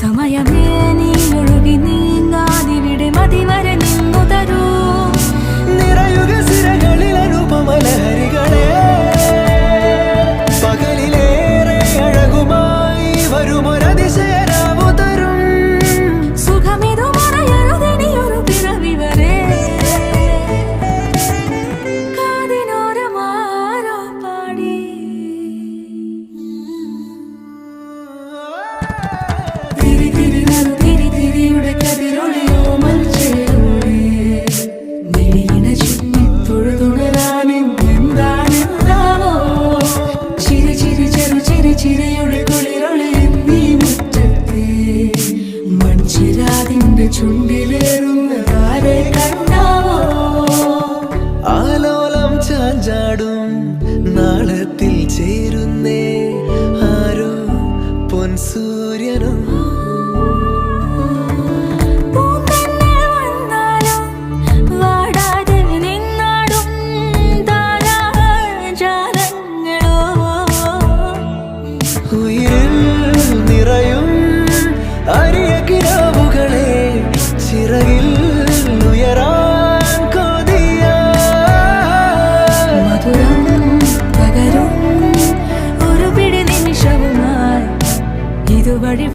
സമയമേ നീ ഒഴുകി നീങ്ങാതിവിടെ മതിവരെ നിന്നു തരൂ നിറയുക സിരകളിൽ അനുപമലഹരികളെ പകലിലേറെ അഴകുമായി വരുമൊരതിശയരാവു തരും സുഖമിതു മറയരുതിനിയൊരു പിറവി വരെ കാതിനോരമാരോ പാടി തിരി തിരി നറു തിരി തിരിയുടെ കതിരൊളിയോ മൽച്ചേരോടെ മിഴിയിണ ചുറ്റി തൊഴുതുണരാനും എന്താണെന്താവോ ചിരി ചിരി ചെറു ചിരി ചിരിയുടെ കുളിരൊളി നീ മുറ്റത്തെ മൺചിരാതിന്റെ ചുണ്ടിലേറുന്നതാരെ കണ്ടാവോ ആലോലം ചാഞ്ചാടും നാളത്തിൽ ചേരുന്നേ ആരോ പൊൻസൂര്യനും പൂന്തന്നെ വന്നാലും വാടാതെ നിന്നാടും താരാജാലങ്ങളോ ഉയിരിൽ നിറയും അരിയ കിനാവുകളെ ചിറകിൽ ഉയരാൻ കൊതിയാ മധുരം പകരും ഒരു പിടി നിമിഷവുമായി ഇതുവഴി